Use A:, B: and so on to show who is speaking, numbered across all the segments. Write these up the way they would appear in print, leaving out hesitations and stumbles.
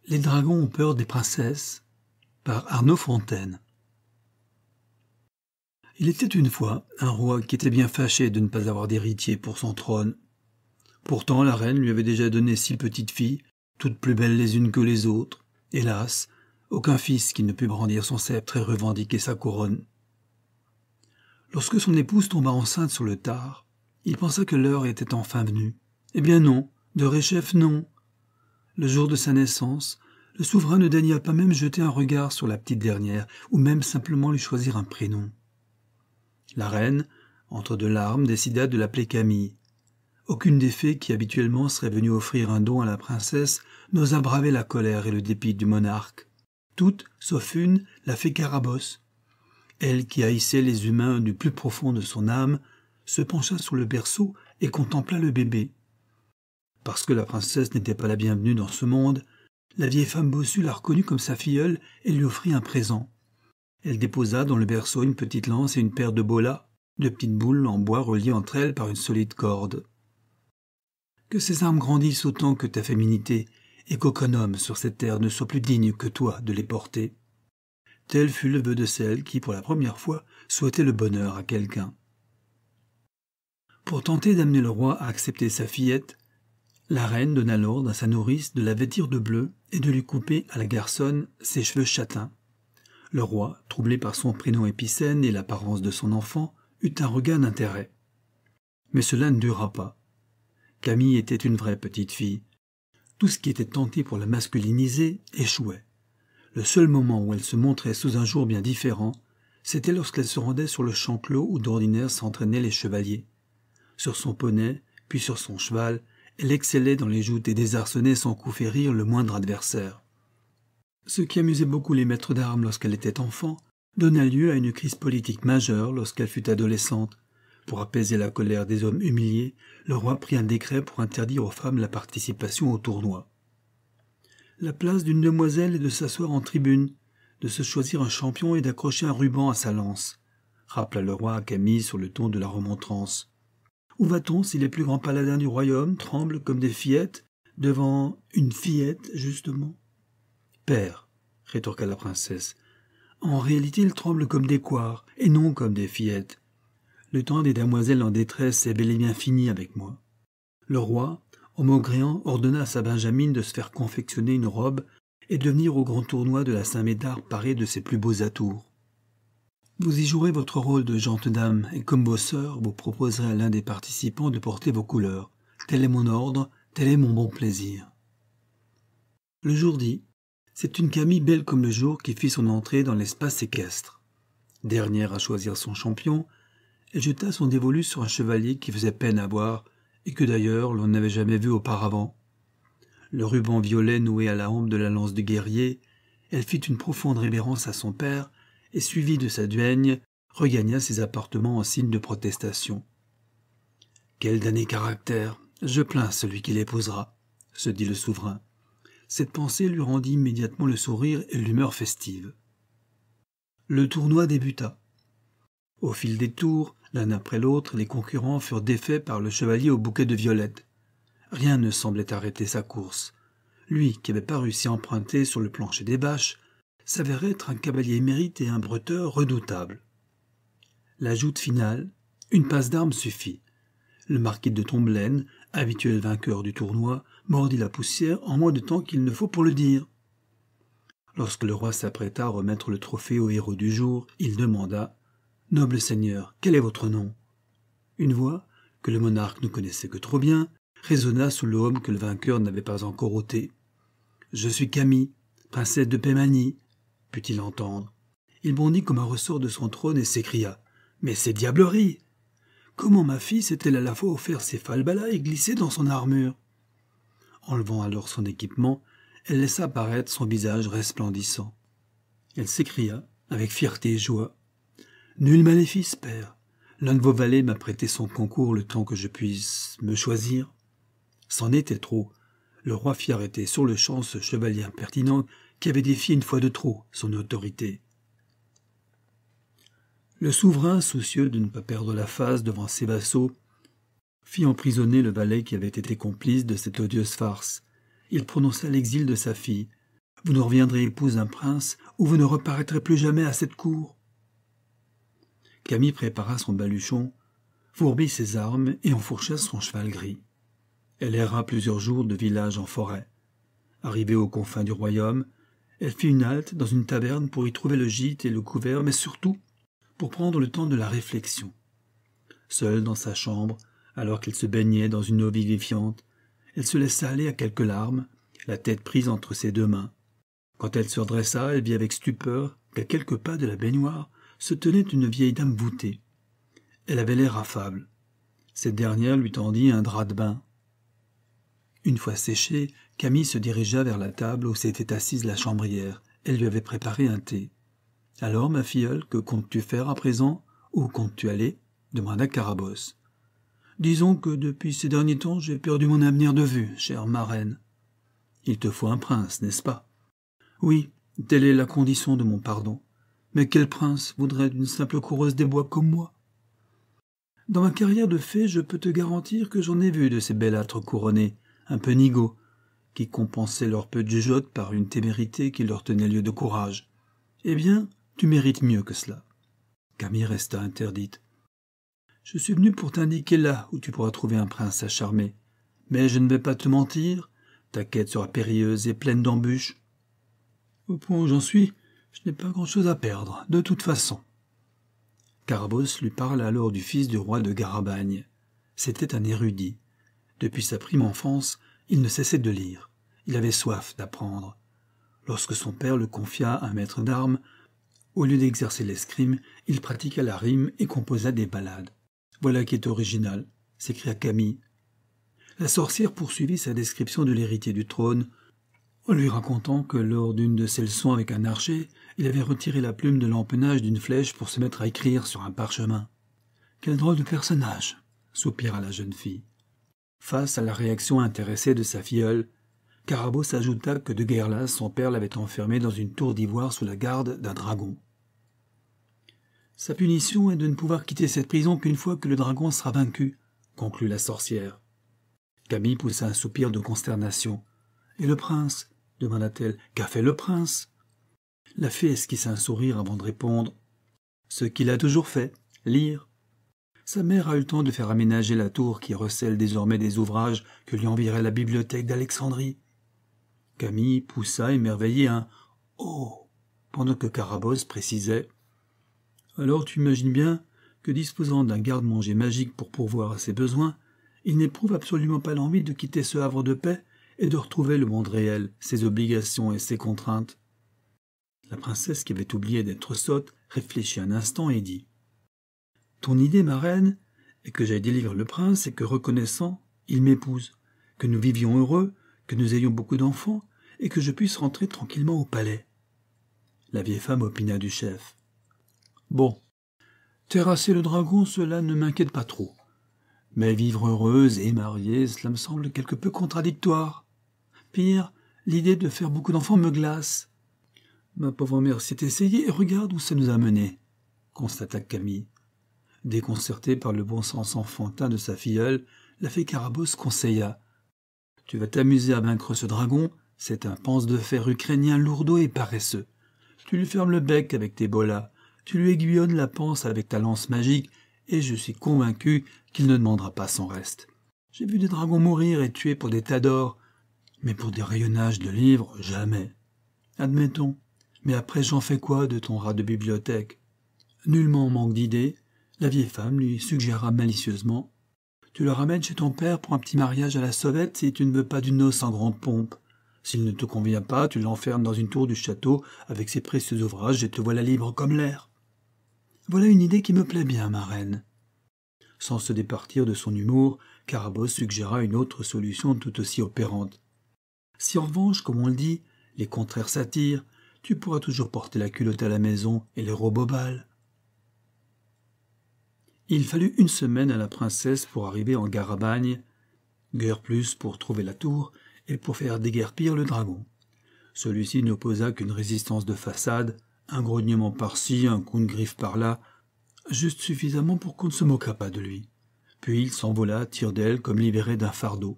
A: Les dragons ont peur des princesses par Arnaud Fontaine. Il était une fois un roi qui était bien fâché de ne pas avoir d'héritier pour son trône. Pourtant la reine lui avait déjà donné 6 petites filles, toutes plus belles les unes que les autres. Hélas, aucun fils qui ne put brandir son sceptre et revendiquer sa couronne. Lorsque son épouse tomba enceinte sur le tard, il pensa que l'heure était enfin venue. Eh bien non, de Réchef non. Le jour de sa naissance, le souverain ne daigna pas même jeter un regard sur la petite dernière, ou même simplement lui choisir un prénom. La reine, entre 2 larmes, décida de l'appeler Camille. Aucune des fées qui habituellement seraient venues offrir un don à la princesse n'osa braver la colère et le dépit du monarque. Toutes, sauf une, la fée Carabosse. Elle, qui haïssait les humains du plus profond de son âme, se pencha sur le berceau et contempla le bébé. Parce que la princesse n'était pas la bienvenue dans ce monde, la vieille femme bossue la reconnut comme sa filleule et lui offrit un présent. Elle déposa dans le berceau une petite lance et une paire de bolas, 2 petites boules en bois reliées entre elles par une solide corde. Que ces armes grandissent autant que ta féminité, et qu'aucun homme sur cette terre ne soit plus digne que toi de les porter. Tel fut le vœu de celle qui, pour la première fois, souhaitait le bonheur à quelqu'un. Pour tenter d'amener le roi à accepter sa fillette, la reine donna l'ordre à sa nourrice de la vêtir de bleu et de lui couper à la garçonne ses cheveux châtains. Le roi, troublé par son prénom épicène et l'apparence de son enfant, eut un regain d'intérêt. Mais cela ne dura pas. Camille était une vraie petite fille. Tout ce qui était tenté pour la masculiniser échouait. Le seul moment où elle se montrait sous un jour bien différent, c'était lorsqu'elle se rendait sur le champ clos où d'ordinaire s'entraînaient les chevaliers. Sur son poney, puis sur son cheval, elle excellait dans les joutes et désarçonnait sans coup faire rire le moindre adversaire. Ce qui amusait beaucoup les maîtres d'armes lorsqu'elle était enfant, donna lieu à une crise politique majeure lorsqu'elle fut adolescente. Pour apaiser la colère des hommes humiliés, le roi prit un décret pour interdire aux femmes la participation au tournoi. La place d'une demoiselle est de s'asseoir en tribune, de se choisir un champion et d'accrocher un ruban à sa lance, rappela le roi à Camille sur le ton de la remontrance. Où va-t-on si les plus grands paladins du royaume tremblent comme des fillettes devant une fillette, justement? Père, rétorqua la princesse, en réalité ils tremblent comme des couards, et non comme des fillettes. Le temps des damoiselles en détresse est bel et bien fini avec moi. Le roi, en maugréant, ordonna à sa Benjamine de se faire confectionner une robe et de venir au grand tournoi de la Saint-Médard parée de ses plus beaux atours. Vous y jouerez votre rôle de gente dame, et comme vos sœurs, vous proposerez à l'un des participants de porter vos couleurs. Tel est mon ordre, tel est mon bon plaisir. Le jour dit, c'est une Camille belle comme le jour qui fit son entrée dans l'espace équestre. Dernière à choisir son champion, elle jeta son dévolu sur un chevalier qui faisait peine à voir, et que d'ailleurs l'on n'avait jamais vu auparavant. Le ruban violet noué à la hampe de la lance du guerrier, elle fit une profonde révérence à son père, et suivie de sa duègne, regagna ses appartements en signe de protestation. « Quel damné caractère! Je plains celui qui l'épousera, » se dit le souverain. Cette pensée lui rendit immédiatement le sourire et l'humeur festive. Le tournoi débuta. Au fil des tours, l'un après l'autre, les concurrents furent défaits par le chevalier au bouquet de violettes. Rien ne semblait arrêter sa course. Lui, qui avait pas réussi à emprunter sur le plancher des vaches, s'avérait être un cavalier émérite et un bretteur redoutable. La joute finale, une passe d'armes suffit. Le marquis de Tomblaine, habituel vainqueur du tournoi, mordit la poussière en moins de temps qu'il ne faut pour le dire. Lorsque le roi s'apprêta à remettre le trophée au héros du jour, il demanda « Noble seigneur, quel est votre nom ?» Une voix, que le monarque ne connaissait que trop bien, résonna sous le heaume que le vainqueur n'avait pas encore ôté. « Je suis Camille, princesse de Pémanie », put-il entendre. Il bondit comme un ressort de son trône et s'écria « Mais c'est diablerie ! Comment ma fille s'est-elle à la fois offert ses falbalas et glissé dans son armure ?» Enlevant alors son équipement, elle laissa apparaître son visage resplendissant. Elle s'écria, avec fierté et joie, « Nul maléfice, père. L'un de vos valets m'a prêté son concours le temps que je puisse me choisir. » C'en était trop. Le roi fit arrêter sur le champ ce chevalier impertinent qui avait défié une fois de trop son autorité. Le souverain, soucieux de ne pas perdre la face devant ses vassaux, fit emprisonner le valet qui avait été complice de cette odieuse farce. Il prononça l'exil de sa fille, Vous ne reviendrez épouse d'un prince, ou vous ne reparaîtrez plus jamais à cette cour. » Camille prépara son baluchon, fourbit ses armes et enfourcha son cheval gris. Elle erra plusieurs jours de village en forêt. Arrivée aux confins du royaume, elle fit une halte dans une taverne pour y trouver le gîte et le couvert, mais surtout pour prendre le temps de la réflexion. Seule dans sa chambre, alors qu'elle se baignait dans une eau vivifiante, elle se laissa aller à quelques larmes, la tête prise entre ses deux mains. Quand elle se redressa, elle vit avec stupeur qu'à quelques pas de la baignoire se tenait une vieille dame voûtée. Elle avait l'air affable. Cette dernière lui tendit un drap de bain. Une fois séché, Camille se dirigea vers la table où s'était assise la chambrière. Elle lui avait préparé un thé. « Alors, ma filleule, que comptes-tu faire à présent? Où comptes-tu aller » demanda Carabosse. « Disons que depuis ces derniers temps, j'ai perdu mon avenir de vue, chère marraine. »« Il te faut un prince, n'est-ce pas ?»« Oui, telle est la condition de mon pardon. Mais quel prince voudrait d'une simple coureuse des bois comme moi? Dans ma carrière de fée, je peux te garantir que j'en ai vu de ces bellâtres couronnés, un peu nigauds, qui compensaient leur peu de jugeote par une témérité qui leur tenait lieu de courage. Eh bien, tu mérites mieux que cela. » Camille resta interdite. « Je suis venu pour t'indiquer là où tu pourras trouver un prince à charmer. Mais je ne vais pas te mentir, ta quête sera périlleuse et pleine d'embûches. Au point où j'en suis, je n'ai pas grand-chose à perdre, de toute façon. » Carabosse lui parla alors du fils du roi de Garabagne. C'était un érudit. Depuis sa prime enfance, il ne cessait de lire. Il avait soif d'apprendre. Lorsque son père le confia à un maître d'armes, au lieu d'exercer l'escrime, il pratiqua la rime et composa des ballades. « Voilà qui est original », s'écria Camille. La sorcière poursuivit sa description de l'héritier du trône, en lui racontant que lors d'une de ses leçons avec un archer, il avait retiré la plume de l'empennage d'une flèche pour se mettre à écrire sur un parchemin. « Quel drôle de personnage !» soupira la jeune fille. Face à la réaction intéressée de sa filleule, Carabosse ajouta que de guerre lasse son père l'avait enfermé dans une tour d'ivoire sous la garde d'un dragon. Sa punition est de ne pouvoir quitter cette prison qu'une fois que le dragon sera vaincu, conclut la sorcière. Camille poussa un soupir de consternation. « Et le prince ?» demanda-t-elle. « Qu'a fait le prince ?» La fée esquissa un sourire avant de répondre. « Ce qu'il a toujours fait, lire. Sa mère a eu le temps de faire aménager la tour qui recèle désormais des ouvrages que lui enverrait la bibliothèque d'Alexandrie. » Camille poussa émerveillé un « Oh !» pendant que Carabosse précisait « Alors tu imagines bien que disposant d'un garde-manger magique pour pourvoir à ses besoins, il n'éprouve absolument pas l'envie de quitter ce havre de paix et de retrouver le monde réel, ses obligations et ses contraintes. » La princesse, qui avait oublié d'être sotte, réfléchit un instant et dit « Ton idée, ma reine, est que j'aille délivrer le prince et que, reconnaissant, il m'épouse, que nous vivions heureux, que nous ayons beaucoup d'enfants et que je puisse rentrer tranquillement au palais. » La vieille femme opina du chef. « Bon, terrasser le dragon, cela ne m'inquiète pas trop. Mais vivre heureuse et mariée, cela me semble quelque peu contradictoire. Pire, l'idée de faire beaucoup d'enfants me glace. Ma pauvre mère s'y est essayée et regarde où ça nous a menés, » constata Camille. Déconcertée par le bon sens enfantin de sa filleule, la fée Carabosse conseilla « Tu vas t'amuser à vaincre ce dragon, c'est un panse de fer ukrainien lourdeau et paresseux. Tu lui fermes le bec avec tes bolas, tu lui aiguillonnes la panse avec ta lance magique, et je suis convaincu qu'il ne demandera pas son reste. J'ai vu des dragons mourir et tuer pour des tas d'or, mais pour des rayonnages de livres, jamais. Admettons, mais après j'en fais quoi de ton rat de bibliothèque ?» Nullement en manque d'idées, la vieille femme lui suggéra malicieusement « Tu le ramènes chez ton père pour un petit mariage à la sauvette si tu ne veux pas d'une noce en grande pompe. S'il ne te convient pas, tu l'enfermes dans une tour du château avec ses précieux ouvrages et te voilà libre comme l'air. » Voilà une idée qui me plaît bien, ma reine. Sans se départir de son humour, Carabosse suggéra une autre solution tout aussi opérante. Si en revanche, comme on le dit, les contraires s'attirent, tu pourras toujours porter la culotte à la maison et les robes au bal. Il fallut 1 semaine à la princesse pour arriver en Garabagne, guère plus pour trouver la tour et pour faire déguerpir le dragon. Celui-ci n'opposa qu'une résistance de façade, un grognement par-ci, un coup de griffe par-là, juste suffisamment pour qu'on ne se moquât pas de lui. Puis il s'envola, tire-d'aile, comme libéré d'un fardeau.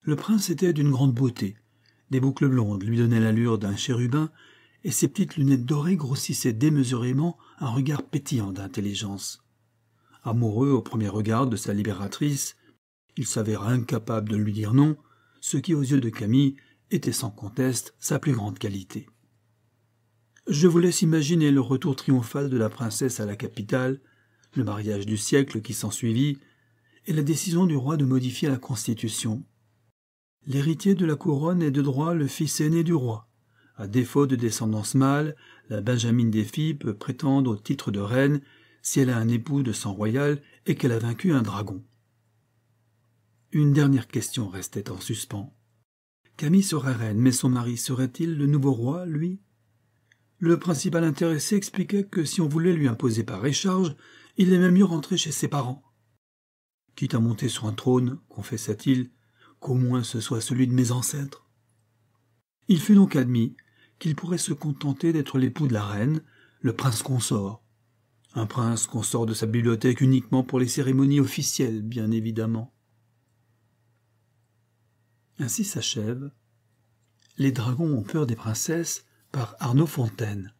A: Le prince était d'une grande beauté, Des boucles blondes lui donnaient l'allure d'un chérubin, et ses petites lunettes dorées grossissaient démesurément un regard pétillant d'intelligence. Amoureux au premier regard de sa libératrice, il s'avéra incapable de lui dire non, ce qui aux yeux de Camille était sans conteste sa plus grande qualité. Je vous laisse imaginer le retour triomphal de la princesse à la capitale, le mariage du siècle qui s'ensuivit, et la décision du roi de modifier la Constitution. L'héritier de la couronne est de droit le fils aîné du roi. À défaut de descendance mâle, la Benjamine des filles peut prétendre au titre de reine si elle a un époux de sang royal et qu'elle a vaincu un dragon. Une dernière question restait en suspens. Camille serait reine, mais son mari serait-il le nouveau roi, lui? Le principal intéressé expliquait que si on voulait lui imposer par écharge, il aimait mieux rentrer chez ses parents. Quitte à monter sur un trône, confessa-t-il, qu'au moins ce soit celui de mes ancêtres. Il fut donc admis qu'il pourrait se contenter d'être l'époux de la reine, le prince consort. Un prince consort de sa bibliothèque uniquement pour les cérémonies officielles, bien évidemment. Ainsi s'achève « Les dragons ont peur des princesses » par Arnaud Fontaine.